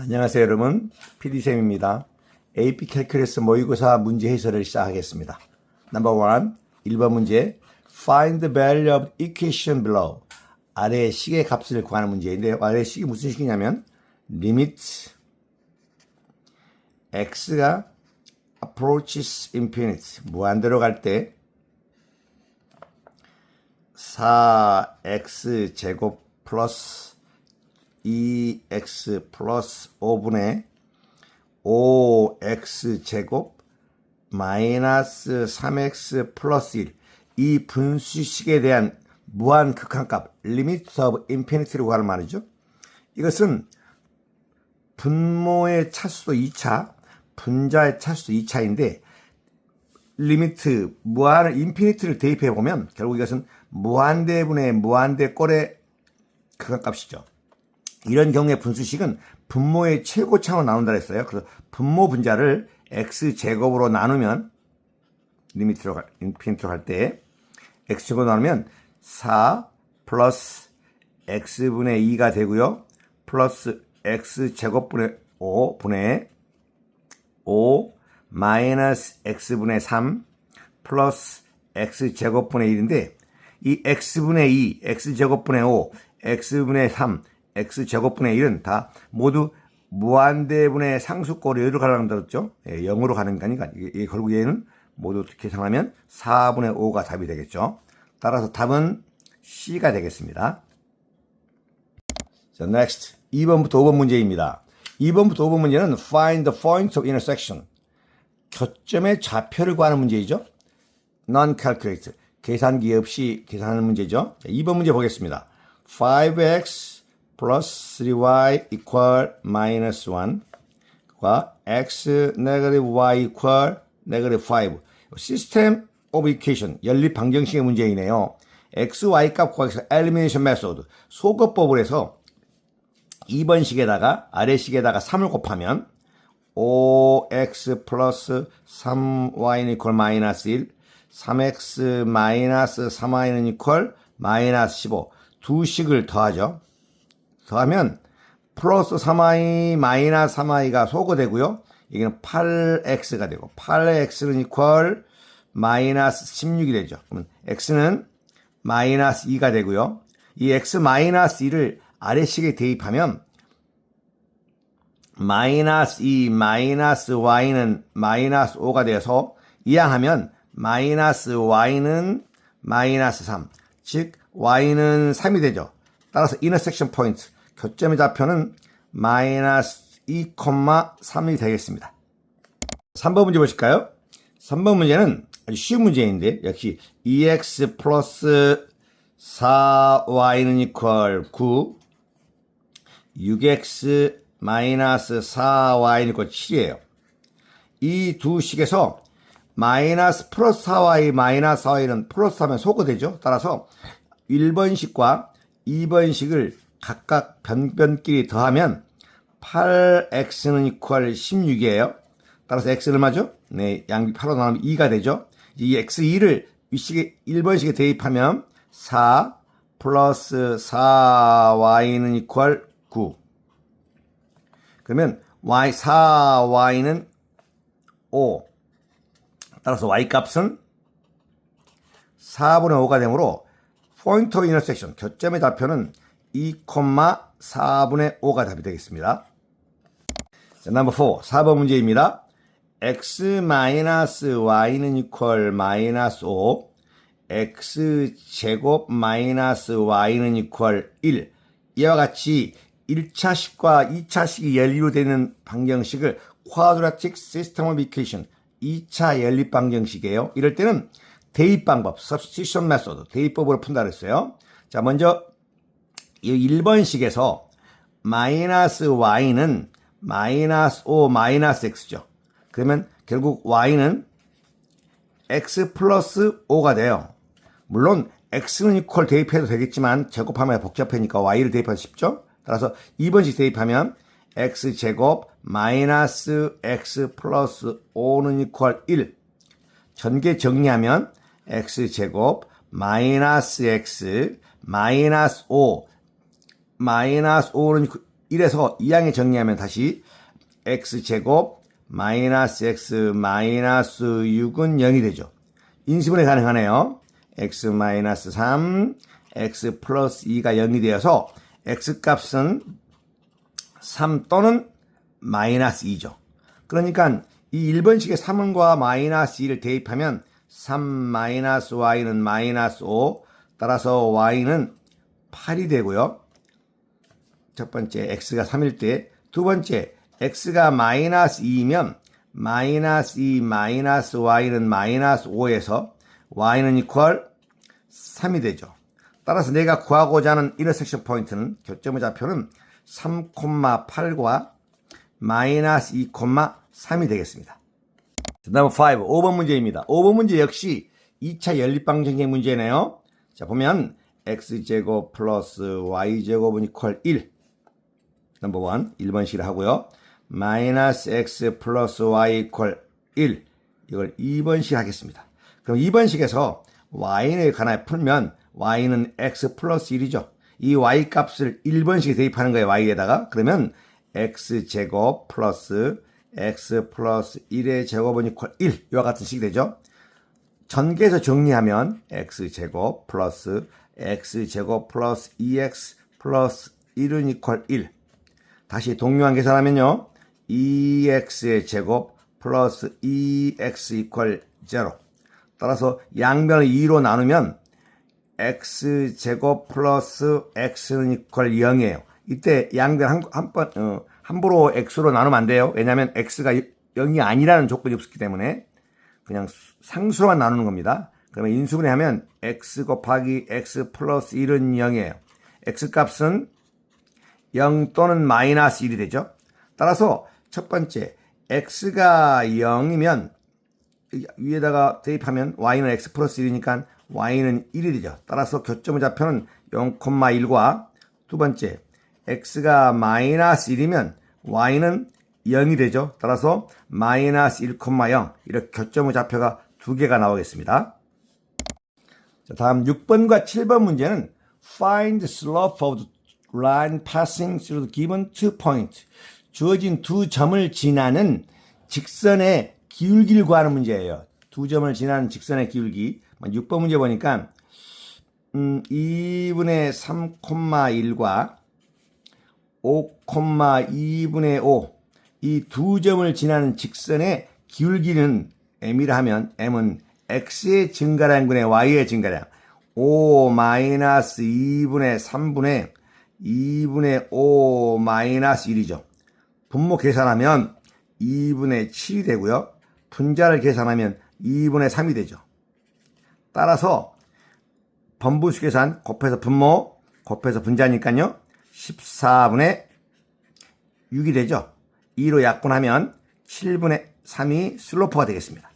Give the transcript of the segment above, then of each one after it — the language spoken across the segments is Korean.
안녕하세요 여러분, PD쌤입니다. AP 캘큘러스 모의고사 문제 해설을 시작하겠습니다. 넘버 1, 1번 문제 Find the value of equation below. 아래 식의 값을 구하는 문제인데요. 아래 식이 무슨 식이냐면 limit x가 approaches infinity, 무한대로 갈 때 4x 제곱 플러스 2x 플러스 5분의 5x 제곱 마이너스 3x 플러스 1, 이 분수식에 대한 무한 극한값 limit of infinity라고 하는 말이죠. 이것은 분모의 차수도 2차, 분자의 차수도 2차인데 리미트, 무한을 인피니티를 대입해 보면 결국 이것은 무한대분의 무한대꼴의 극한값이죠. 이런 경우에 분수식은 분모의 최고차로 나눈다 했어요. 그래서 분모 분자를 x제곱으로 나누면 리미트로 인피니티로 갈 때 x제곱으로 나누면 4 플러스 x분의 2가 되고요. 플러스 x제곱분의 5분의 5 마이너스 x분의 3 플러스 x제곱분의 1인데 이 x분의 2, x제곱분의 5, x분의 3, x제곱분의 1은 다 모두 무한대분의 상수꼴로 가려고 들었죠. 0으로 가는 거니까 결국 얘는 모두 계산하면 4분의 5가 답이 되겠죠. 따라서 답은 C가 되겠습니다. 자, next 2번부터 5번 문제입니다. 2번부터 5번 문제는 find the point of intersection. 교점의 좌표를 구하는 문제이죠. non-calculate, 계산기 없이 계산하는 문제죠. 자, 2번 문제 보겠습니다. 5x plus 3y equal minus 1과 x negative y equal negative 5. System of equation, 연립 방정식의 문제이네요. x, y 값 구하기 위해서 elimination method, 소거법을 해서 2번 식에다가 아래 식에다가 3을 곱하면 5x 플러스 3y는 equal 마이너스 1, 3x 마이너스 3y는 equal 마이너스 15. 두 식을 더하죠. 더하면 플러스 3y 마이너스 3y가 소거되고요. 여기는 8x가 되고 8x는 equal 마이너스 16이 되죠. 그러면 x는 마이너스 2가 되고요. 이 x 마이너스 2를 아래식에 대입하면 마이너스 2 마이너스 y는 마이너스 5가 되어서 이항하면 마이너스 y는 마이너스 3, 즉 y는 3이 되죠. 따라서 intersection point, 교점의 좌표는 마이너스 2,3이 되겠습니다. 3번 문제 보실까요? 3번 문제는 아주 쉬운 문제인데 역시 2x 플러스 4y는 equal 9, 6x 마이너스 4y는 equal 7이에요. 이 두 식에서 마이너스 플러스 4y 마이너스 4y는 플러스 하면 소거되죠. 따라서 1번식과 2번식을 각각 변변끼리 더하면 8x는 equal 16이에요. 따라서 x는 얼마죠? 네, 양비 8로 나누면 2가 되죠. 이 x2를 윗식에 1번식에 대입하면 4 플러스 4y는 equal 9. 그러면 4y는 5. 따라서 y 값은 4분의 5가 되므로 point of intersection, 교점의 좌표는 2,4분의 5가 답이 되겠습니다. 자, 넘버 4, 4번 문제입니다. x-y는 equal 마이너스 5, x제곱 마이너스 y는 equal 1. 이와 같이 1차식과 2차식이 연립으로 되는 방정식을 quadratic system of equation, 2차 연립 방정식이에요. 이럴 때는 대입방법, substitution method, 대입법으로 푼다 그랬어요. 자, 먼저 이 1번식에서 마이너스 y는 마이너스 5 마이너스 x죠. 그러면 결국 y는 x 플러스 5가 돼요. 물론 x는 equal 대입해도 되겠지만 제곱하면 복잡하니까 y를 대입하기 쉽죠. 따라서 2번식 대입하면 x제곱 마이너스 x 플러스 5는 equal 1. 전개 정리하면 x제곱 마이너스 x 마이너스 5 마이너스 5는 1에서 2항에 정리하면 다시 x제곱 마이너스 x 마이너스 6은 0이 되죠. 인수분해 가능하네요. x 마이너스 3, x 플러스 2가 0이 되어서 x 값은 3 또는 마이너스 2죠. 그러니까 이 1번식의 3과 마이너스 2를 대입하면 3 마이너스 y는 마이너스 5, 따라서 y는 8이 되고요. 첫 번째 x가 3일 때, 두 번째 x가 마이너스 2이면 마이너스 2 마이너스 y는 마이너스 5에서 y는 이퀄 3이 되죠. 따라서 내가 구하고자 하는 인터섹션 포인트는 교점의 좌표는 3,8과 마이너스 2,3이 되겠습니다. 다음 5번 문제입니다. 5번 문제 역시 2차 연립방정식 문제네요. 자, 보면 x제곱 플러스 y제곱은 이퀄 1. 넘버 1, 1번식을 하고요. 마이너스 x 플러스 y 이퀄 1. 이걸 2번식 하겠습니다. 그럼 2번식에서 y에 관하여 풀면 y는 x 플러스 1이죠. 이 y 값을 1번식에 대입하는 거예요. y에다가. 그러면 x제곱 플러스 x 플러스 1의 제곱은 이퀄 1. 이와 같은 식이 되죠. 전개해서 정리하면 x제곱 플러스 x제곱 플러스 2x 플러스 1은 이퀄 1. 다시 동료한 계산하면요. 2x의 제곱 플러스 2x 이퀄 0. 따라서 양변을 2로 나누면 x제곱 플러스 x는 이퀄 0이에요. 이때 양변 함부로 x로 나누면 안 돼요. 왜냐하면 x가 0이 아니라는 조건이 없기 때문에 그냥 상수로만 나누는 겁니다. 그러면 인수분해하면 x 곱하기 x 플러스 1은 0이에요. x 값은 0 또는 마이너스 1이 되죠. 따라서 첫 번째 x가 0이면 위에다가 대입하면 y는 x 플러스 1이니까 y는 1이 되죠. 따라서 교점의 좌표는 0,1과 두 번째 x가 마이너스 1이면 y는 0이 되죠. 따라서 마이너스 1,0 이렇게 교점의 좌표가 두 개가 나오겠습니다. 자, 다음 6번과 7번 문제는 Find the slope of the line passing through the given two points. 주어진 두 점을 지나는 직선의 기울기를 구하는 문제예요. 두 점을 지나는 직선의 기울기. 6번 문제 보니까 2분의 3,1과 5,2분의 5 이 두 점을 지나는 직선의 기울기는 m이라 하면 m은 x의 증가량분의 y의 증가량 5 마이너스 2분의 3분의 2분의 5 마이너스 1이죠. 분모 계산하면 2분의 7이 되고요. 분자를 계산하면 2분의 3이 되죠. 따라서 번분수 계산 곱해서 분모 곱해서 분자니까요. 14분의 6이 되죠. 2로 약분하면 7분의 3이 슬로프가 되겠습니다.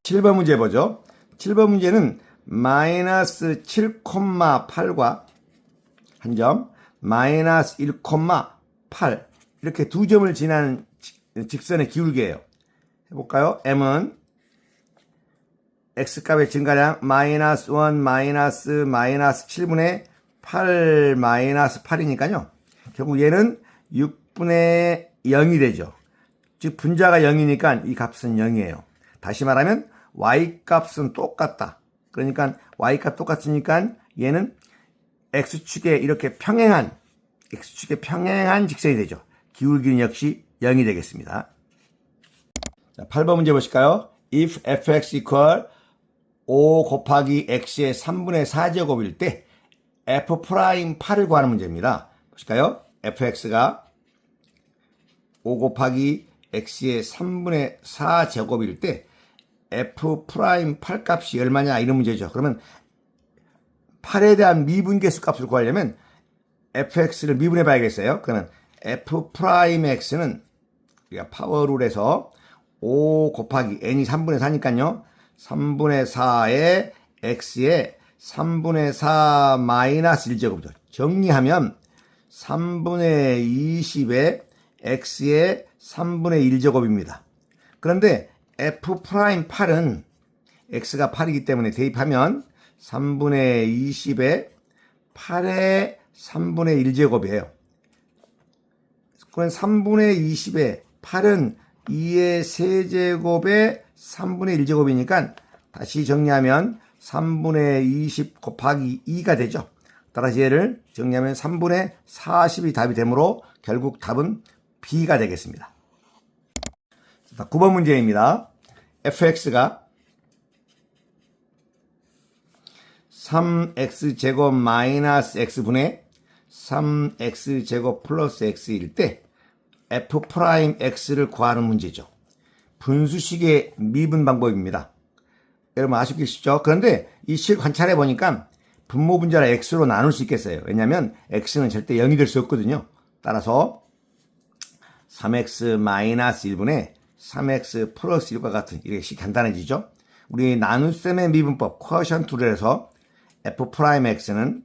7번 문제 보죠. 7번 문제는 마이너스 7,8과 한 점, 마이너스 1,8 이렇게 두 점을 지나는 직선의 기울기예요. 해볼까요? m은 x값의 증가량 마이너스 1 마이너스 7분의 8 마이너스 8이니까요. 결국 얘는 6분의 0이 되죠. 즉 분자가 0이니까 이 값은 0이에요. 다시 말하면 y값은 똑같다. 그러니까 y값 똑같으니까 얘는 x축에 이렇게 평행한 직선이 되죠. 기울기는 역시 0이 되겠습니다. 자, 8번 문제 보실까요? If fx equal 5 곱하기 x의 3분의 4제곱일 때 f'8을 구하는 문제입니다. 보실까요? fx가 5 곱하기 x의 3분의 4제곱일 때 f'8 값이 얼마냐 이런 문제죠. 그러면 8에 대한 미분계수 값을 구하려면 fx를 미분해 봐야겠어요. 그러면 f'x는 우리가 파워룰에서 5 곱하기 n이 3분의 4니까요. 3분의 4의 x에 3분의 4 마이너스 1제곱이죠. 정리하면 3분의 20의 x의 3분의 1제곱입니다. 그런데 f'8은 x가 8이기 때문에 대입하면 3분의 20의 8의 3분의 1제곱이에요. 그럼 3분의 20에 8은 2의 세제곱에 3분의 1제곱이니까 다시 정리하면 3분의 20 곱하기 2가 되죠. 따라서 얘를 정리하면 3분의 40이 답이 되므로 결국 답은 B가 되겠습니다. 9번 문제입니다. fx가 3x제곱 마이너스 x분의 3x제곱 플러스 x일 때 f'x를 구하는 문제죠. 분수식의 미분 방법입니다. 여러분 아시겠죠? 그런데 이 식 관찰해 보니까 분모 분자를 x로 나눌 수 있겠어요. 왜냐하면 x는 절대 0이 될 수 없거든요. 따라서 3x 마이너스 1분의 3x 플러스 1과 같은 이렇게 식 간단해지죠. 우리 나눗셈의 미분법 쿼션트 룰에서 f'x는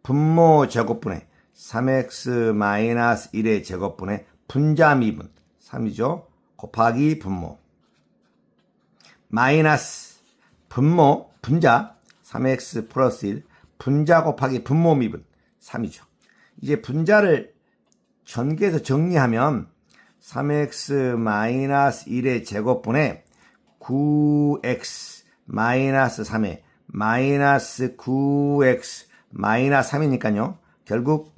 분모 제곱분의 3x 마이너스 1의 제곱분의 분자 미분 3이죠. 곱하기 분모 마이너스 분모 분자 3x 플러스 1 분자 곱하기 분모 미분 3이죠. 이제 분자를 전개해서 정리하면 3x 마이너스 1의 제곱분의 9x 마이너스 3의 마이너스 9x 마이너스 3이니까요. 결국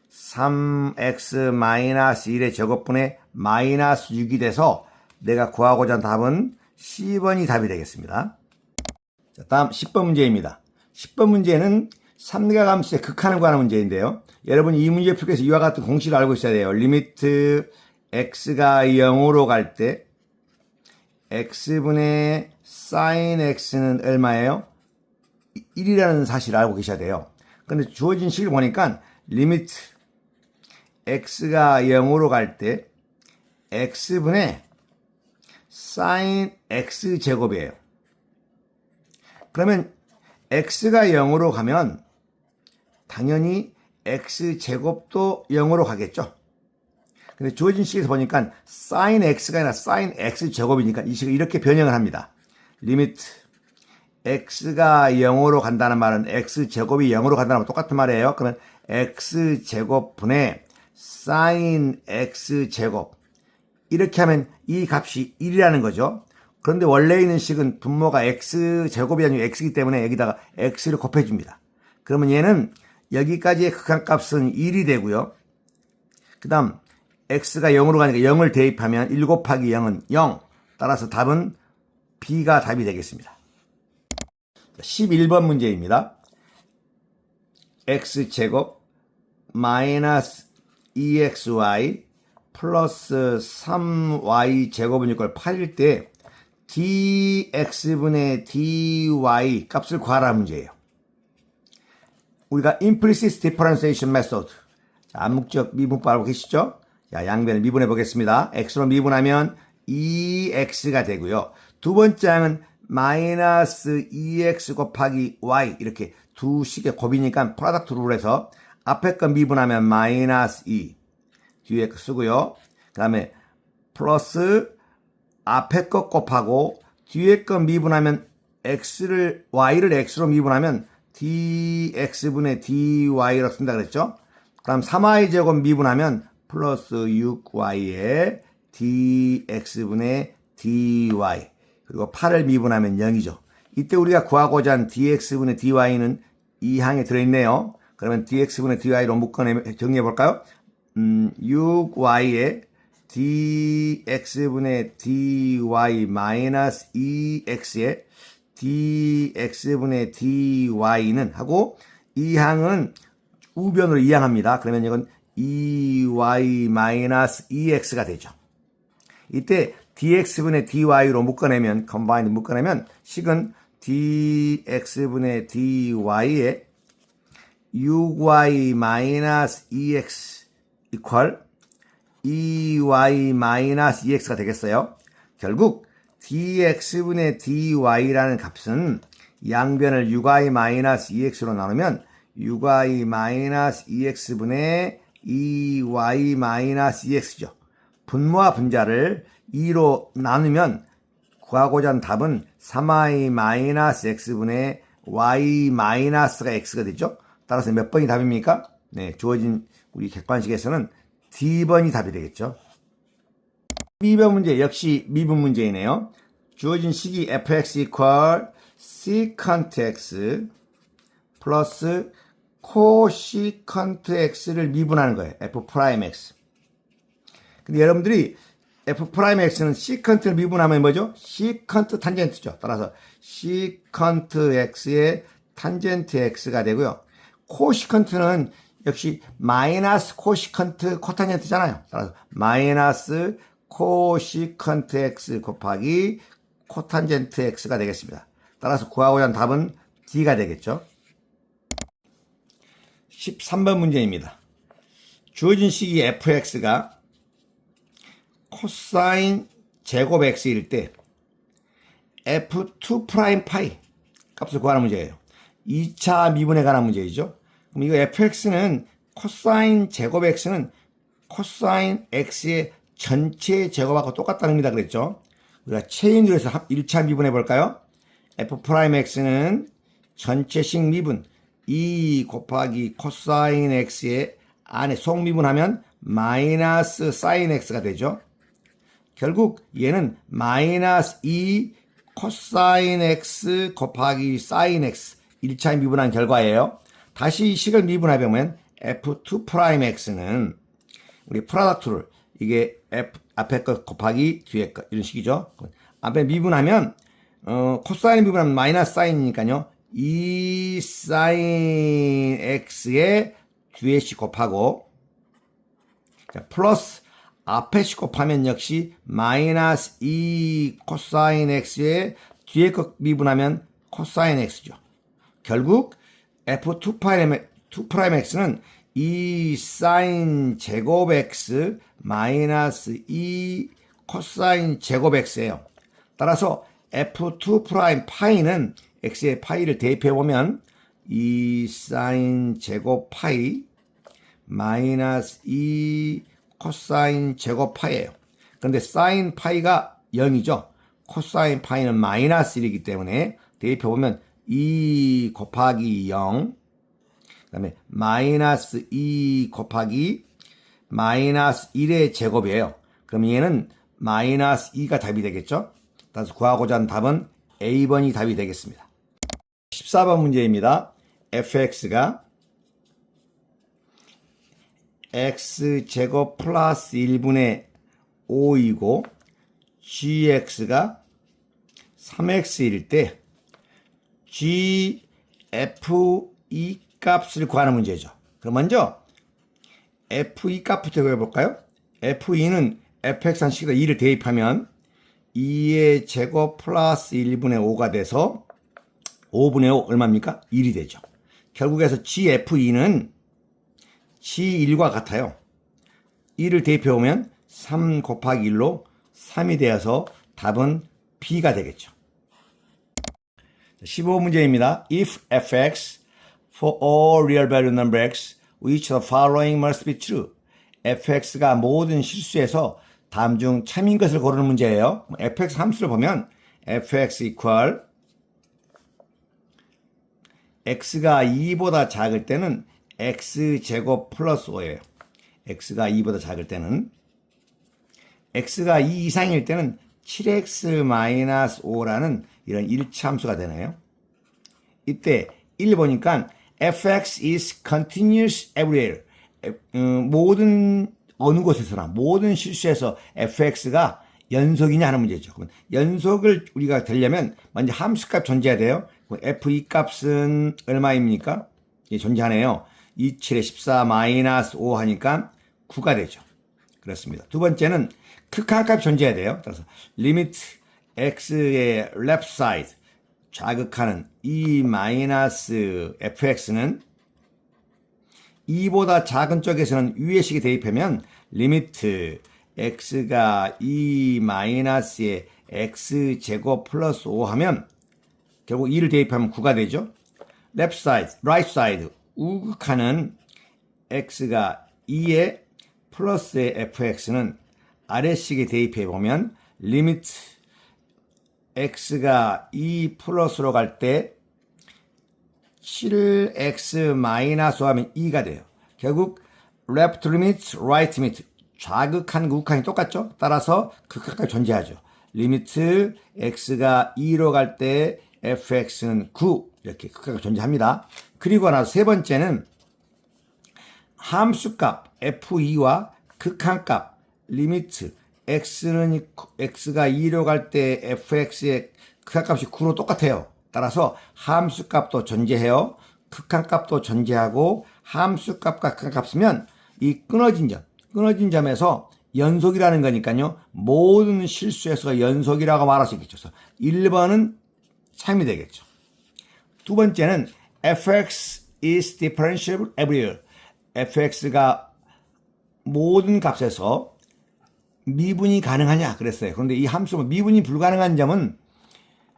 3x 마이너스 1의 제곱분의 마이너스 6이 돼서 내가 구하고자 하는 답은 C번이 답이 되겠습니다. 자, 다음 10번 문제입니다. 10번 문제는 삼각함수의 극한을 구하는 문제인데요. 여러분 이 문제 풀기 위해서 이와 같은 공식을 알고 있어야 돼요. 리미트 x가 0으로 갈 때 x분의 sin x는 얼마예요? 1이라는 사실을 알고 계셔야 돼요. 그런데 주어진 식을 보니까 리미트 x가 0으로 갈 때 x분의 sin x 제곱이에요. 그러면 x가 0으로 가면 당연히 x 제곱도 0으로 가겠죠. 근데 주어진 식에서 보니까 sin x가 아니라 sin x 제곱이니까 이 식을 이렇게 변형을 합니다. 리미트 x가 0으로 간다는 말은 x 제곱이 0으로 간다는 말 똑같은 말이에요. 그러면 x 제곱 분의 sin x 제곱 이렇게 하면 이 값이 1이라는 거죠. 그런데 원래 있는 식은 분모가 x 제곱이 아니고 x이기 때문에 여기다가 x를 곱해줍니다. 그러면 얘는 여기까지의 극한값은 1이 되고요. 그 다음 x가 0으로 가니까 0을 대입하면 1 곱하기 0은 0. 따라서 답은 B가 답이 되겠습니다. 11번 문제입니다. x제곱 마이너스 2xy 플러스 3y 제곱은 이걸 8일 때 dx분의 dy 값을 구하라는 문제예요. 우리가 implicit differentiation method 암묵적 미분법 알고 계시죠? 자, 양변을 미분해 보겠습니다. x로 미분하면 2x가 되고요. 두 번째 항은 마이너스 2x 곱하기 y 이렇게 두 식의 곱이니까 프로덕트 룰에서 앞에 거 미분하면 마이너스 2 뒤에 거 쓰고요. 그 다음에 플러스 앞에 거 곱하고 뒤에 거 미분하면 y를 x로 미분하면 dx분의 dy로 쓴다 그랬죠. 그 다음 3y 제곱 미분하면 플러스 6y에 dx분의 dy 그리고 8을 미분하면 0이죠. 이때 우리가 구하고자 한 dx분의 dy는 이 항에 들어있네요. 그러면 dx분의 dy로 묶어내 정리해 볼까요? 6y에 dx분의 dy 마이너스 2x에 dx분의 dy는 하고 이 항은 우변으로 이항합니다. 그러면 이건 2y 마이너스 2x가 되죠. 이때 dx분의 dy로 묶어내면 combined 묶어내면 식은 dx분의 dy에 6y 마이너스 2x equal 2y 마이너스 2x가 되겠어요. 결국 dx분의 dy라는 값은 양변을 6y 마이너스 2x로 나누면 6y 마이너스 2x분의 2y 마이너스 2x죠. 분모와 분자를 2로 나누면 구하고자 하는 답은 3y 마이너스 x분의 y 마이너스가 x가 되죠. 따라서 몇 번이 답입니까? 네, 주어진 우리 객관식에서는 D번이 답이 되겠죠. 2번 문제 역시 미분 문제이네요. 주어진 식이 fx equal secant x 플러스 cosecant x를 미분하는 거예요. f 프라임 x. 근데 여러분들이 f 프라임 x는 secant를 미분하면 뭐죠? secant 탄젠트죠. 따라서 secant x의 탄젠트 x가 되고요. cosecant는 역시 마이너스 cosecant 코탄젠트잖아요. 따라서 마이너스 cosecant x 곱하기 코탄젠트 x가 되겠습니다. 따라서 구하고자 하는 답은 D가 되겠죠. 13번 문제입니다. 주어진 식이 fx가 코사인 제곱 x일 때 f2 프라임 파이 값을 구하는 문제예요. 2차 미분에 관한 문제이죠. 그럼 이거 fx는 코사인 제곱 x는 코사인 x의 전체 제곱하고 똑같다는 의미다 그랬죠. 우리가 체인으로 해서 1차 미분해 볼까요? f 프라임 x는 전체식 미분 2 곱하기 코사인 x의 안에 속미분하면 마이너스 사인 x가 되죠. 결국 얘는 마이너스 2 코사인 x 곱하기 사인 x 1차 미분한 결과예요. 다시 이 식을 미분해보면 f2 프라임 x는 우리 프로덕트를 이게 f 앞에 것 곱하기 뒤에 것 이런 식이죠. 앞에 미분하면 코사인 미분하면 마이너스 사인이니까요. 2 사인 x의 뒤에 식 곱하고 자, 플러스 앞에 식 곱하면 역시 마이너스 2 코사인 x의 뒤에 것 미분하면 코사인 x죠. 결국 f2 프라임 x는 2 사인 제곱 x 마이너스 2 코사인 제곱 x예요. 따라서 f2 프라임 파이는 x의 파이를 대입해보면 2 사인 제곱 파이 마이너스 2 코사인 제곱 파이예요. 그런데 사인 파이가 0이죠. 코사인 파이는 마이너스 1이기 때문에 대입해보면 2 곱하기 0 그 다음에 마이너스 2 곱하기 마이너스 1의 제곱이에요. 그럼 얘는 마이너스 2가 답이 되겠죠. 따라서 구하고자 하는 답은 A번이 답이 되겠습니다. 14번 문제입니다. fx가 x제곱 플러스 1분의 5이고 gx가 3x일 때 g, f, e 값을 구하는 문제죠. 그럼 먼저 f2 값부터 구해볼까요? f2는 fx 한 식에다 2를 대입하면 2의 제곱 플러스 1분의 5가 돼서 5분의 5 얼마입니까? 1이 되죠. 결국에서 gf2는 g1과 같아요. 1을 대입해보면 3 곱하기 1로 3이 되어서 답은 B가 되겠죠. 15문제입니다. If fx for all real value number x, which the following must be true. fx가 모든 실수에서 다음 중 참인 것을 고르는 문제예요. fx 함수를 보면 fx equal x가 2보다 작을 때는 x제곱 플러스 5예요. x가 2보다 작을 때는 x가 2 이상일 때는 7x 마이너스 5라는 이런 1차 함수가 되네요. 이때 1 보니까 fx is continuous everywhere. 모든 어느 곳에서나 모든 실수에서 fx가 연속이냐 하는 문제죠. 그럼 연속을 우리가 되려면 먼저 함수값 존재해야 돼요. f2 값은 얼마입니까? 예, 존재하네요. 2, 7에 14 마이너스 5 하니까 9가 되죠. 그렇습니다. 두 번째는 극한값 존재해야 돼요. 따라서 리미트 x의 left side 자극하는 e 마이너스 fx는 2보다 작은 쪽에서는 위의 식이 대입하면 리미트 x가 e 마이너스의 x제곱 플러스 5 하면 결국 2를 대입하면 9가 되죠. left side, right side 우극하는 x가 2의 플러스의 fx는 아래식에 대입해 보면 리미트 x가 2 플러스로 갈 때 7x 마이너스 하면 2가 돼요. 결국 left limit, right limit. 좌극한 극한이 똑같죠? 따라서 극한까지 존재하죠. 리미트 x가 2로 갈 때 fx는 9 이렇게 극한이 존재합니다. 그리고 나서 세 번째는 함수값 f2와 극한값 리미트 x가 2로 갈 때 fx의 극한값이 9로 똑같아요. 따라서 함수값도 존재해요. 극한값도 존재하고 함수값과 극한값이면 이 끊어진 점에서 연속이라는 거니까요. 모든 실수에서 연속이라고 말할 수 있겠죠. 그래서 1번은 참이 되겠죠. 두 번째는 fx is differentiable everywhere. fx가 모든 값에서 미분이 가능하냐 그랬어요. 그런데 이 함수가 미분이 불가능한 점은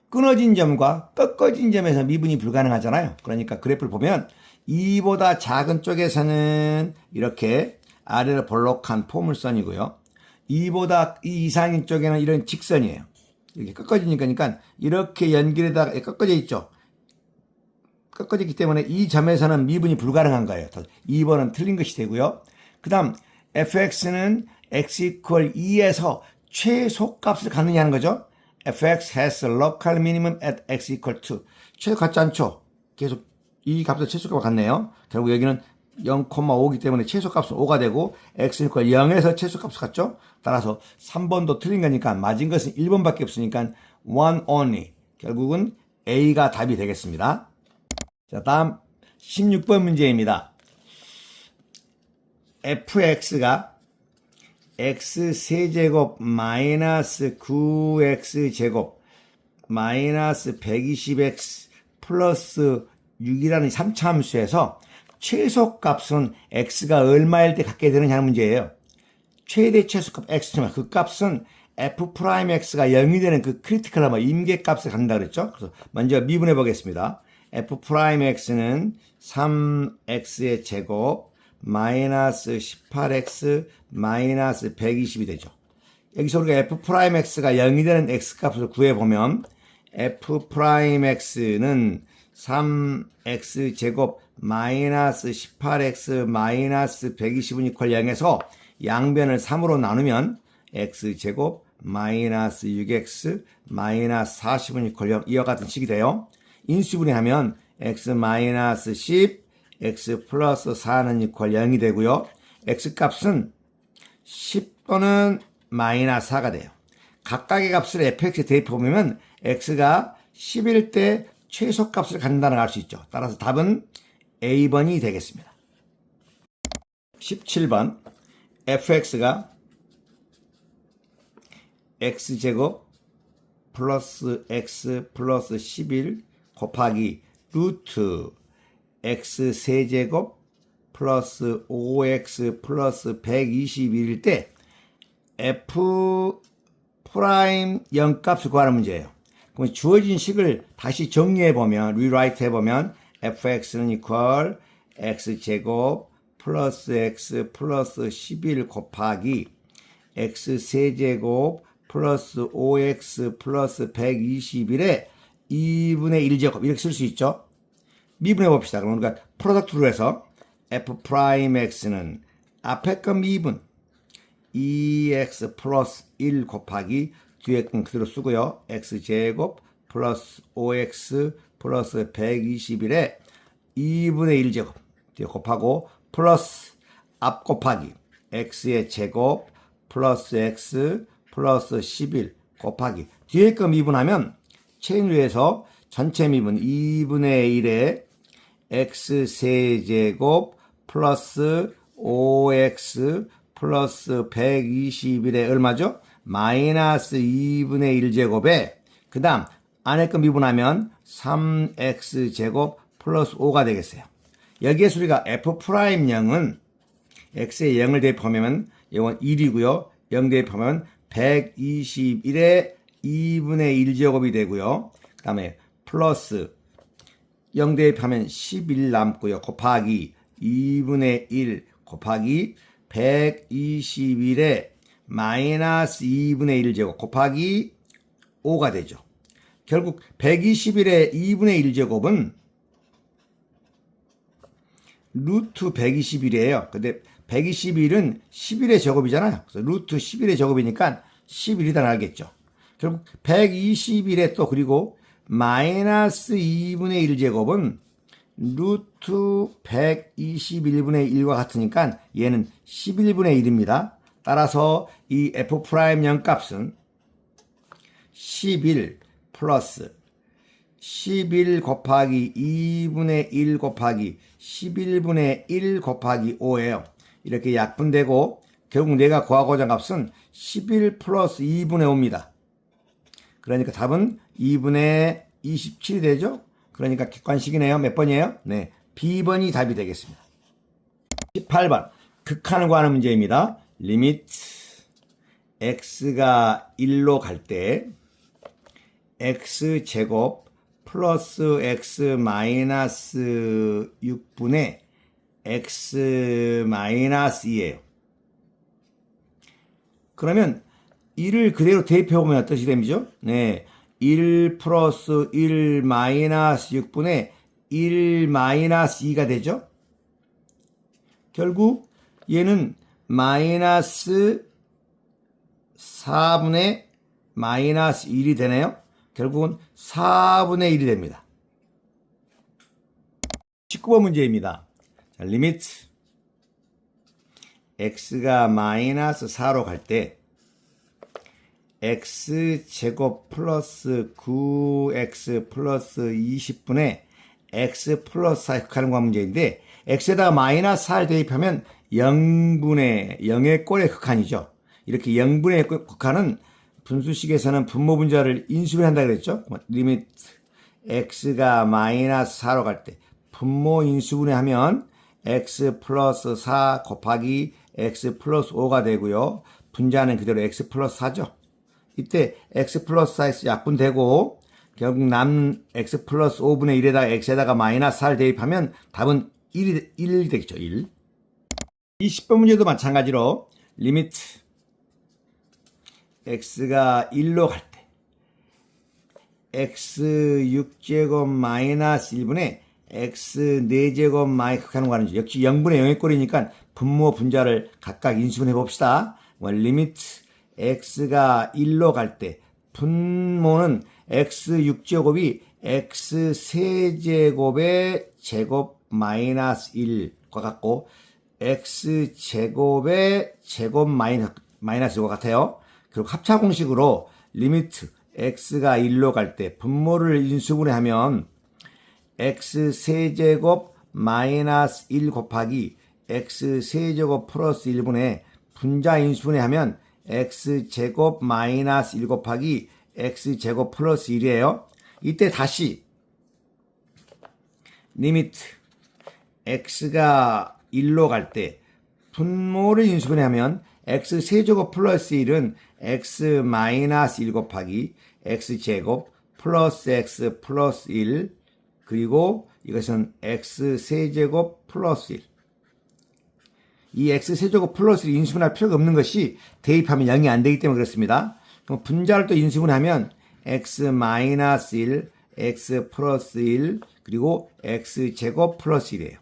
끊어진 점과 꺾어진 점에서 미분이 불가능하잖아요. 그러니까 그래프를 보면 2보다 작은 쪽에서는 이렇게 아래로 볼록한 포물선이고요. 2보다 2 이상인 쪽에는 이런 직선이에요. 이렇게 꺾어지니까 이렇게 연결에다가 꺾어져 있죠. 꺾어졌기 때문에 이 점에서는 미분이 불가능한 거예요. 2번은 틀린 것이 되고요. 그 다음 fx는 x equal 2에서 최소값을 갖느냐는 거죠. fx has a local minimum at x equal 2. 최소 같지 않죠? 계속 이 값도 최소값을 갖네요. 결국 여기는 0,5기 때문에 최소값은 5가 되고 x equal 0에서 최소값을 갖죠. 따라서 3번도 틀린 거니까 맞은 것은 1번밖에 없으니까 one only. 결국은 A가 답이 되겠습니다. 자, 다음 16번 문제입니다. fx가 x세제곱 마이너스 9x제곱 마이너스 120x 플러스 6이라는 3차함수에서 최소값은 x가 얼마일 때 갖게 되느냐는 문제예요. 최대 최소값 x지만 그 값은 f'x가 0이 되는 그 크리티컬 넘버 임계값을 갖는다 그랬죠. 그래서 먼저 미분해 보겠습니다. f'x는 3x의 제곱 마이너스 18x 마이너스 120이 되죠. 여기서 우리가 f'x가 0이 되는 x값을 구해보면 f'x는 3x 제곱 마이너스 18x 마이너스 120은 이퀄 0에서 양변을 3으로 나누면 x 제곱 마이너스 6x 마이너스 40은 이퀄 0 이와 같은 식이 돼요. 인수분해하면 x 마이너스 10 x 플러스 4는 이퀄 0이 되고요. x값은 10 또는 마이너스 4가 돼요. 각각의 값을 fx에 대입해보면 x가 10일 때 최소값을 갖는다는 걸 알 수 있죠. 따라서 답은 A번이 되겠습니다. 17번 fx가 x제곱 플러스 x 플러스 11 곱하기 루트 x세제곱 플러스 5x 플러스 121일 때 f 프라임 0값을 구하는 문제예요. 그럼 주어진 식을 다시 정리해보면 리라이트 해보면 fx는 equal x제곱 플러스 x 플러스 11 곱하기 x세제곱 플러스 5x 플러스 121에 2분의 1제곱 이렇게 쓸 수 있죠. 미분해 봅시다. 그럼 우리가 프로덕트로 해서 f'x는 앞에 거 미분 2x 플러스 1 곱하기 뒤에 건 그대로 쓰고요. x제곱 플러스 5x 플러스 121에 2분의 1제곱 뒤에 곱하고 플러스 앞 곱하기 x의 제곱 플러스 x 플러스 11 곱하기 뒤에 거 미분하면 체인류에서 전체 미분 2분의 1에 x세제곱 플러스 5x 플러스 121에 얼마죠? 마이너스 2분의 1제곱에 그 다음 안에 거 미분하면 3x제곱 플러스 5가 되겠어요. 여기에서 우리가 f'0은 x에 0을 대입하면 이건 1이고요. 0 대입하면 121에 2분의 1제곱이 되고요. 그 다음에 플러스 0 대입하면 11 남고요. 곱하기 2분의 1 곱하기 121에 마이너스 2분의 1제곱 곱하기 5가 되죠. 결국 121의 2분의 1제곱은 루트 121이에요. 근데 121은 11의 제곱이잖아요. 그래서 루트 11의 제곱이니까 11이다 나겠죠. 결국 121에 또 그리고 마이너스 2분의 1 제곱은 루트 121분의 1과 같으니까 얘는 11분의 1입니다. 따라서 이 F'M 값은 11 플러스 11 곱하기 2분의 1 곱하기 11분의 1 곱하기 5예요. 이렇게 약분되고 결국 내가 구하고자 한 값은 11 플러스 2분의 5입니다. 그러니까 답은 2분의 27이 되죠. 그러니까 객관식이네요. 몇 번이에요? 네, B번이 답이 되겠습니다. 18번 극한을 구하는 문제입니다. 리미트 x가 1로 갈 때 x제곱 플러스 x 마이너스 6분의 x 마이너스 2예요. 그러면 1을 그대로 대입해보면 어떤 시점이죠? 네, 1 플러스 1 마이너스 6분의 1 마이너스 2가 되죠? 결국 얘는 마이너스 4분의 마이너스 1이 되네요. 결국은 4분의 1이 됩니다. 19번 문제입니다. 자, 리미트 x가 마이너스 4로 갈 때 x제곱 플러스 9x 플러스 20분의 x 플러스 4의 극한을 구하는 문제인데 x에다가 마이너스 4를 대입하면 0분의 0의 꼴의 극한이죠. 이렇게 0분의 극한은 분수식에서는 분모 분자를 인수분해한다 그랬죠. 리미트 x가 마이너스 4로 갈 때 분모 인수분해하면 x 플러스 4 곱하기 x 플러스 5가 되고요. 분자는 그대로 x 플러스 4죠. 이때 x 플러스 4에서 약분되고 결국 남는 x 플러스 5분의 1에다가 x에다가 마이너스 4를 대입하면 답은 1이 되겠죠. 1. 20번 문제도 마찬가지로 리미트 x가 1로 갈 때 x 6제곱 마이너스 1분의 x 4제곱 마이너스 극한을 구하는 중 역시 0분의 0의 꼴이니까 분모 분자를 각각 인수분해 봅시다. 리미트 x가 1로 갈 때 분모는 x 6제곱이 x 세제곱의 제곱 마이너스 1과 같고 x 제곱의 제곱 마이너스 5가 같아요. 그리고 합차 공식으로 리미트 x가 1로 갈 때 분모를 인수분해하면 x 세제곱 마이너스 1 곱하기 x 세제곱 플러스 1분의 분자 인수분해하면 x제곱 마이너스 1 곱하기 x제곱 플러스 1이에요. 이때 다시 리미트 x가 1로 갈 때 분모를 인수분해하면 x세제곱 플러스 1은 x 마이너스 1 곱하기 x제곱 플러스 x 플러스 1 그리고 이것은 x세제곱 플러스 1. 이 x세제곱 플러스를 인수분할 필요가 없는 것이 대입하면 0이 안 되기 때문에 그렇습니다. 그럼 분자를 또 인수분하면 x 마이너스 1, x 플러스 1, 그리고 x제곱 플러스 1이에요.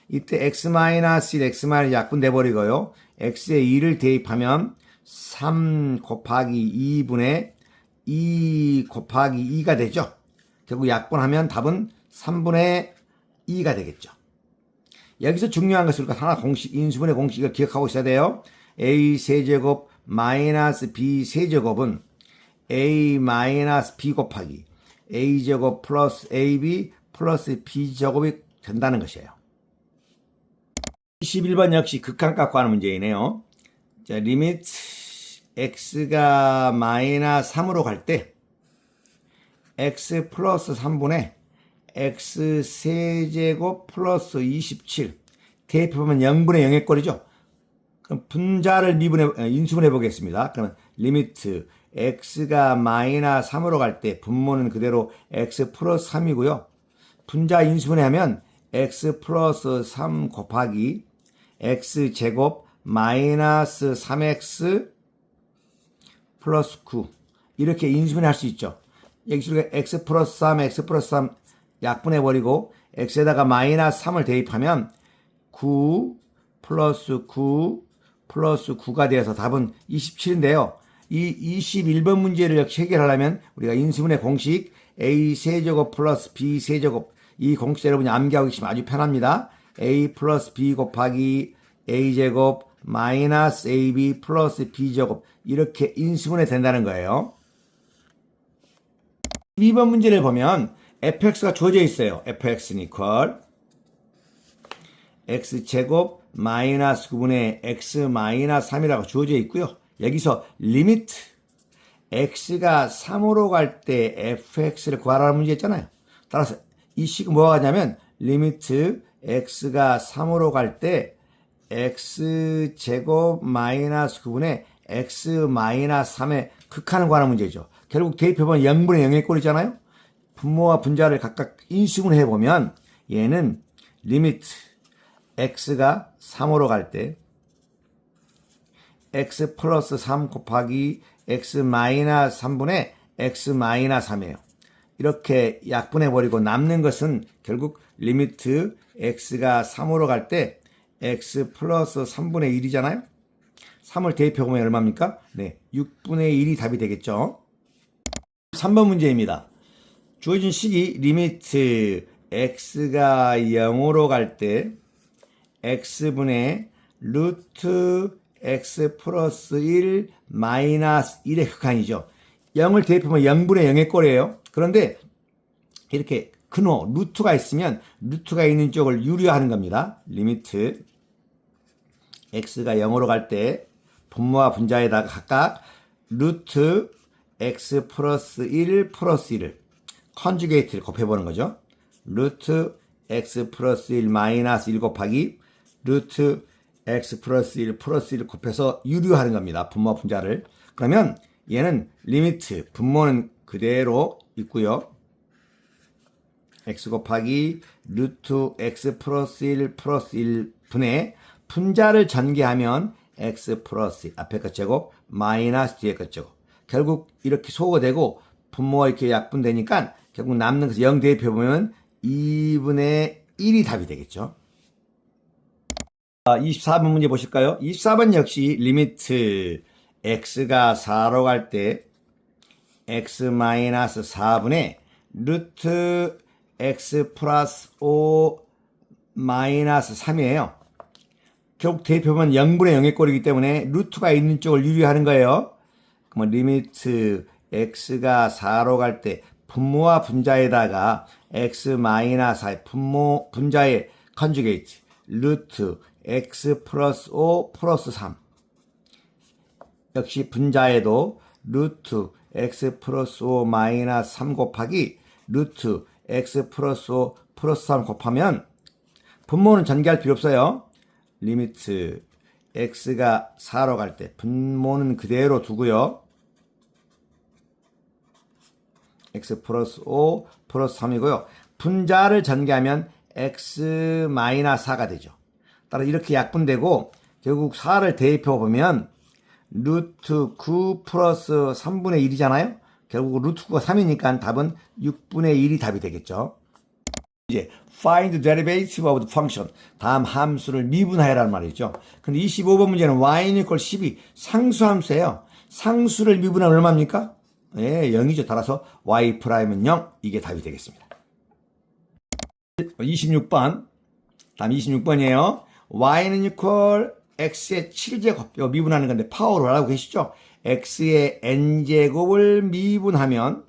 이때 x 마이너스 1, x 마이너스 약분돼 버리고요. x에 2를 대입하면 3 곱하기 2분의 2 곱하기 2가 되죠. 결국 약분하면 답은 3분의 2가 되겠죠. 여기서 중요한 것을 하나 공식, 인수분해 공식을 기억하고 있어야 돼요. a 세제곱 마이너스 b 세제곱은 a 마이너스 b 곱하기 a 제곱 플러스 ab 플러스 b 제곱이 된다는 것이에요. 21번 역시 극한값 구하는 문제이네요. 자, 리미트 x가 마이너스 3으로 갈 때 x 플러스 3분의 x 세제곱 플러스 27 대입해보면 0분의 0의 꼴이죠. 그럼 분자를 인수분해 보겠습니다. 그러면 리미트 x가 마이너스 3으로 갈 때 분모는 그대로 x 플러스 3이고요. 분자 인수분해하면 x 플러스 3 곱하기 x 제곱 마이너스 3x 플러스 9 이렇게 인수분해 할 수 있죠. 여기서 x 플러스 3, x 플러스 3 약분해버리고 x에다가 마이너스 3을 대입하면 9 플러스 9 플러스 9가 되어서 답은 27인데요. 이 21번 문제를 역시 해결하려면 우리가 인수분해 공식 a 세제곱 플러스 b 세제곱 이 공식 여러분이 암기하고 계시면 아주 편합니다. a 플러스 b 곱하기 a 제곱 마이너스 ab 플러스 b 제곱 이렇게 인수분해 된다는 거예요. 12번 문제를 보면 fx가 주어져 있어요. fx는 equal x제곱 마이너스 9분의 x 마이너스 3이라고 주어져 있고요. 여기서 리미트 x가 3으로 갈 때 fx를 구하라는 문제 있잖아요. 따라서 이 식은 뭐가 하냐면 리미트 x가 3으로 갈 때 x제곱 마이너스 9분의 x 마이너스 3의 극한을 구하는 문제죠. 결국 대입해보면 0분의 0의 꼴이잖아요. 분모와 분자를 각각 인수분해 해보면 얘는 리미트 x가 3으로 갈 때 x 플러스 3 곱하기 x 마이너스 3분의 x 마이너스 3이에요. 이렇게 약분해버리고 남는 것은 결국 리미트 x가 3으로 갈 때 x 플러스 3분의 1이잖아요. 3을 대입해보면 얼마입니까? 네, 6분의 1이 답이 되겠죠. 3번 문제입니다. 주어진 식이 리미트 x가 0으로 갈 때 x분의 루트 x 플러스 1 마이너스 1의 극한이죠. 0을 대입하면 0분의 0의 꼴이에요. 그런데 이렇게 근호 루트가 있으면 루트가 있는 쪽을 유리화하는 겁니다. 리미트 x가 0으로 갈 때 분모와 분자에다가 각각 루트 x 플러스 1 플러스 1을 컨주게이트를 곱해보는 거죠. 루트 x 플러스 1 마이너스 1 곱하기 루트 x 플러스 1 플러스 1을 곱해서 유리화하는 겁니다. 분모와 분자를. 그러면 얘는 리미트 분모는 그대로 있고요. x 곱하기 루트 x 플러스 1 플러스 1 분의 분자를 전개하면 x 플러스 1 앞에 것 제곱 마이너스 뒤에 것 제곱 결국 이렇게 소거되고 분모가 이렇게 약분되니까 결국 남는 것을 0 대입해보면 2분의 1이 답이 되겠죠. 24번 문제 보실까요? 24번 역시 리미트 x가 4로 갈 때 x 마이너스 4분의 루트 x 플러스 5 마이너스 3이에요. 결국 대입해보면 0분의 0의 꼴이기 때문에 루트가 있는 쪽을 유리하는 거예요. 그러면 리미트 x가 4로 갈 때 분모와 분자에다가 x 마이너스 4 분모 분자의 컨주게이트 루트 x 플러스 5 플러스 3 역시 분자에도 루트 x 플러스 5 마이너스 3 곱하기 루트 x 플러스 5 플러스 3 곱하면 분모는 전개할 필요 없어요. 리미트 x가 4로 갈 때 분모는 그대로 두고요. x 플러스 5 플러스 3이고요. 분자를 전개하면 x 마이너스 4가 되죠. 따라 이렇게 약분되고 결국 4를 대입해보면 루트 9 플러스 3분의 1이잖아요. 결국 루트 9가 3이니까 답은 6분의 1이 답이 되겠죠. 이제 find the derivative of the function 다음 함수를 미분하여라는 말이죠. 근데 25번 문제는 y는 equal 12 상수함수예요. 상수를 미분하면 얼마입니까? 예, 0이죠. 따라서 y'은 0 이게 답이 되겠습니다. 26번 다음 26번이에요. y는 equal x의 7제곱 이거 미분하는 건데 파워로 알고 계시죠? x의 n제곱을 미분하면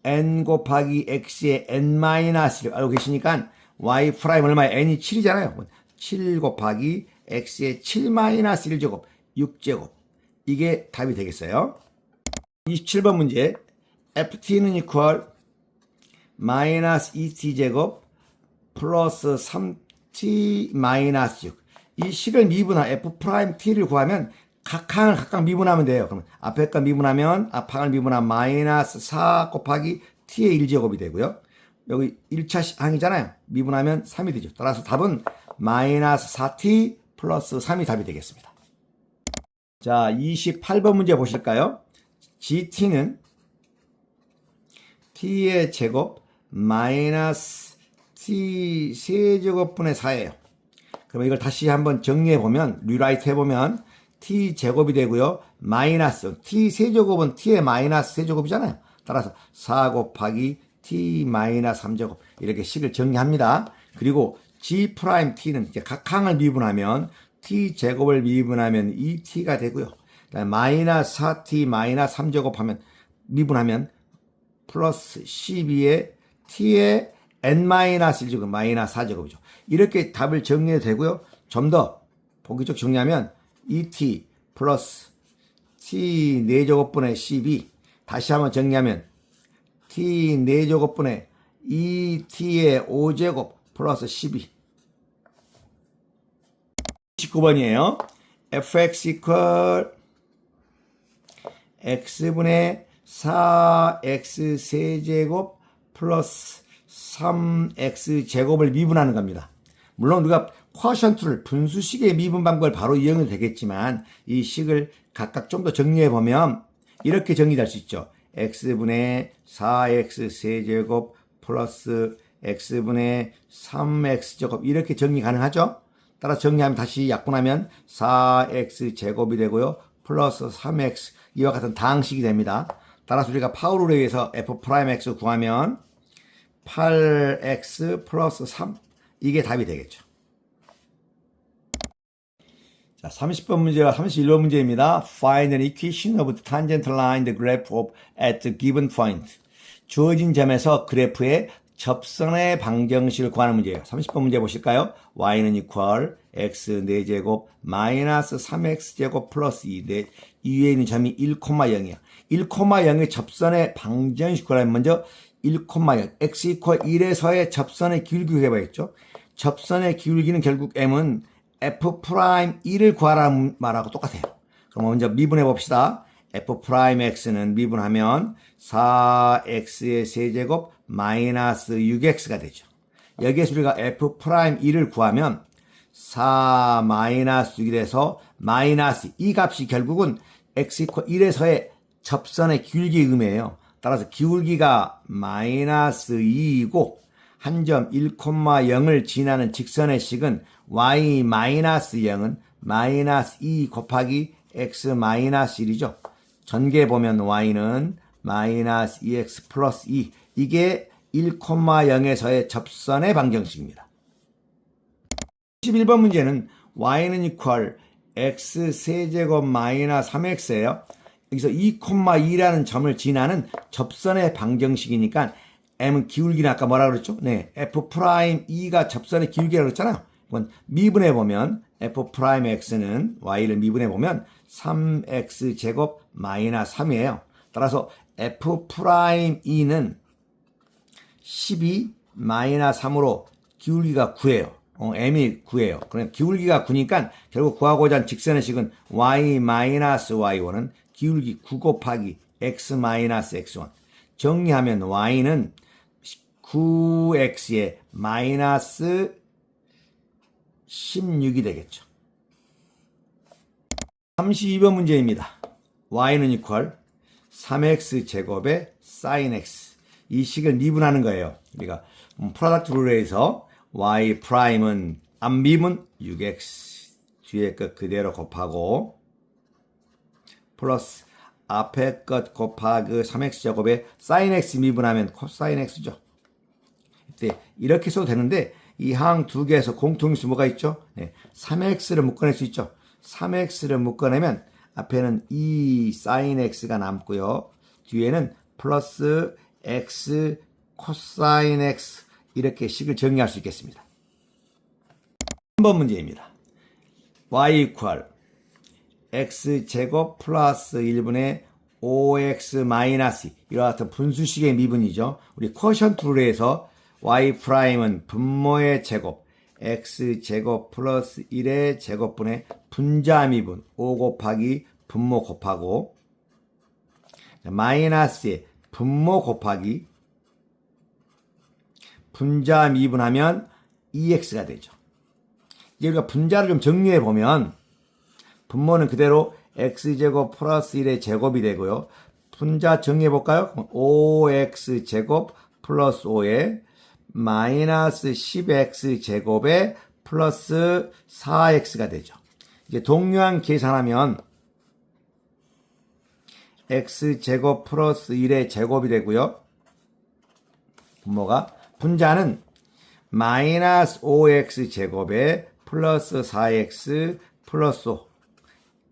n 곱하기 x의 n-1을 알고 계시니까 y 프라임 얼마에 n이 7이잖아요. 7 곱하기 x의 7-1제곱 6제곱 이게 답이 되겠어요. 27번 문제 ft는 equal 마이너스 2t제곱 플러스 3t 마이너스 6 이 식을 미분한 f't를 구하면 각 항을 각각 미분하면 돼요. 그러면 앞에 거 미분하면 앞항을 미분하면 마이너스 4 곱하기 t의 1제곱이 되고요. 여기 1차 항이잖아요. 미분하면 3이 되죠. 따라서 답은 마이너스 4t 플러스 3이 답이 되겠습니다. 자, 28번 문제 보실까요? gt는 t의 제곱 마이너스 t 세제곱분의 4예요. 그러면 이걸 다시 한번 정리해보면, 리라이트 해보면, t제곱이 되고요. 마이너스, t세제곱은 t의 마이너스 세제곱이잖아요. 따라서 4 곱하기 t 마이너스 3제곱. 이렇게 식을 정리합니다. 그리고 g 프라임 t는 이제 각 항을 미분하면, t제곱을 미분하면 2t가 되고요. 마이너스 4t 마이너스 3제곱 하면, 미분하면, 플러스 12에 t의 n-1제곱, 마이너스 4제곱이죠. 이렇게 답을 정리해도 되고요. 좀 더 보기적 정리하면 2t 플러스 t 4제곱분의 12 다시 한번 정리하면 t 4제곱분의 2t의 5제곱 플러스 12 19번이에요. fx equal x분의 4x 세제곱 플러스 3x제곱을 미분하는 겁니다. 물론 우리가 쿼션트를 분수식의 미분 방법을 바로 이용해도 되겠지만 이 식을 각각 좀 더 정리해보면 이렇게 정리될 수 있죠. x분의 4x 세제곱 플러스 x분의 3x제곱 이렇게 정리 가능하죠. 따라 정리하면 다시 약분하면 4x제곱이 되고요. 플러스 3x 이와 같은 다항식이 됩니다. 따라서 우리가 파울에 의해서 f'x 구하면 8x 플러스 3 이게 답이 되겠죠. 자, 30번 문제와 31번 문제입니다. Find an equation of the tangent line the graph of at the given point. 주어진 점에서 그래프의 접선의 방정식을 구하는 문제예요. 30번 문제 보실까요? y는 equal x 4제곱 마이너스 3x제곱 플러스 2. 이 위에 있는 점이 1,0이야. 1,0의 접선의 방정식 구하려면 먼저 1,0 x equal 1에서의 접선의 기울기를 해봐야겠죠. 접선의 기울기는 결국 m은 f'2를 구하라는 말하고 똑같아요. 그럼 먼저 미분해 봅시다. f'x는 미분하면 4x의 세제곱 마이너스 6x가 되죠. 여기에서 우리가 f'2를 구하면 4 마이너스 6이 돼서 마이너스 이 값이 결국은 x equal 1에서의 접선의 기울기 의미예요. 따라서 기울기가 마이너스 2이고 한 점 1,0을 지나는 직선의 식은 y 마이너스 0은 마이너스 2 곱하기 x 마이너스 1이죠. 전개 보면 y는 마이너스 2x 플러스 2 이게 1,0에서의 접선의 방정식입니다. 11번 문제는 y는 equal x 세제곱 마이너스 3x예요. 여기서 2,2라는 점을 지나는 접선의 방정식이니까 m은 기울기는 아까 뭐라고 그랬죠? 네, f'2가 접선의 기울기라고 그랬잖아요. 이건 미분해보면 f'x는 y를 미분해보면 3x제곱 마이너스 3이에요. 따라서 f'2는 12 마이너스 3으로 기울기가 9예요. m이 9예요. 그러면 기울기가 9니까 결국 구하고자 한 직선의 식은 y 마이너스 y1은 기울기 9 곱하기 x 마이너스 x1. 정리하면 y는 9x에 마이너스 16이 되겠죠. 32번 문제입니다. y는 equal 3x 제곱의 sin x. 이 식을 미분하는 거예요. 우리가 프로덕트 룰에서 y 프라임은 앞미분 6x 뒤에 것 그대로 곱하고 플러스 앞에 것 곱하기 3x 제곱에 sin x 미분하면 코사인 x죠. 이때 이렇게 써도 되는데 이 항 두 개에서 공통수 뭐가 있죠? 네, 3x를 묶어낼 수 있죠. 3x를 묶어내면 앞에는 2 sin x가 남고요. 뒤에는 플러스 x 코사인 x 이렇게 식을 정리할 수 있겠습니다. 3번 문제입니다. y equal x제곱 플러스 1분의 5x 마이너스 이와 같은 분수식의 미분이죠. 우리 쿼션트 룰에서 y 프라임은 분모의 제곱 x제곱 플러스 1의 제곱분의 분자 미분 5 곱하기 분모 곱하고 마이너스의 분모 곱하기 분자 미분하면 2x가 되죠. 이제 우리가 분자를 좀 정리해 보면 분모는 그대로 x제곱 플러스 1의 제곱이 되고요. 분자 정리해 볼까요? 5x제곱 플러스 5에 마이너스 10x제곱에 플러스 4x가 되죠. 이제 동요한 계산하면 x제곱 플러스 1의 제곱이 되고요. 분모가 분자는 마이너스 5x제곱에 플러스 4x 플러스 5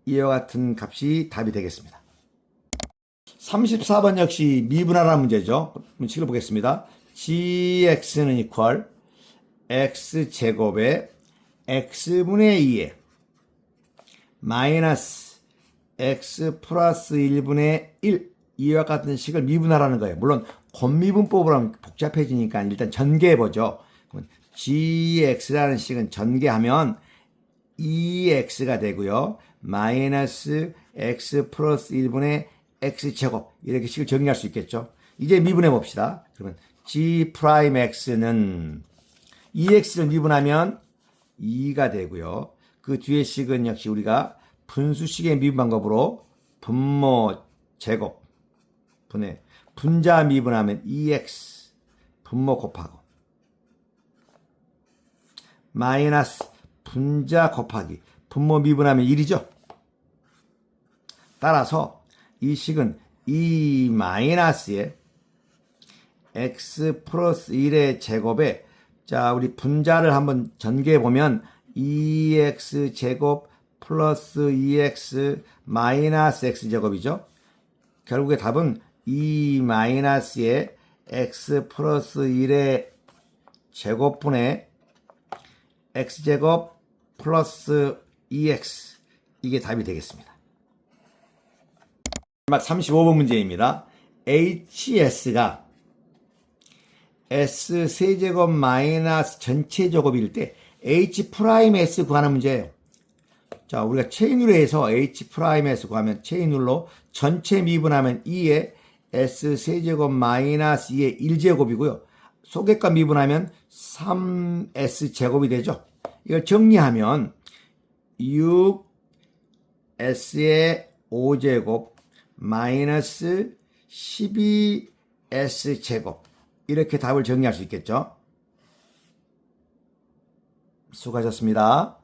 이와 같은 값이 답이 되겠습니다. 34번 역시 미분하라는 문제죠. 식을 보겠습니다. gx는 equal x제곱에 x분의 2에 마이너스 x 플러스 1분의 1 이와 같은 식을 미분하라는 거예요. 물론 곱미분법으로 하면 복잡해지니까 일단 전개해보죠. gx라는 식은 전개하면 2x가 되고요. 마이너스 x 플러스 1분의 x제곱 이렇게 식을 정리할 수 있겠죠. 이제 미분해 봅시다. 그러면 g'x는 2x를 미분하면 2가 되고요. 그 뒤에 식은 역시 우리가 분수식의 미분 방법으로 분모 제곱 분의 분자 미분하면 2x 분모 곱하고 마이너스 분자 곱하기 분모 미분하면 1이죠. 따라서 이 식은 2 마이너스에 x 플러스 1의 제곱에 자 우리 분자를 한번 전개해 보면 2x 제곱 플러스 2x 마이너스 x제곱이죠. 결국에 답은 2 마이너스에 x 플러스 1의 제곱분의 x제곱 플러스 2x 이게 답이 되겠습니다. 마지막 35번 문제입니다. hs가 s 세제곱 마이너스 전체 제곱일 때 h 프라임 s 구하는 문제예요. 자, 우리가 체인룰에 해서 h 프라임 s 구하면 체인룰로 전체 미분하면 2에 s 세제곱 마이너스 2의 1제곱이고요. 소개값 미분하면 3s 제곱이 되죠. 이걸 정리하면 6s의 5제곱 마이너스 12s 제곱 이렇게 답을 정리할 수 있겠죠. 수고하셨습니다.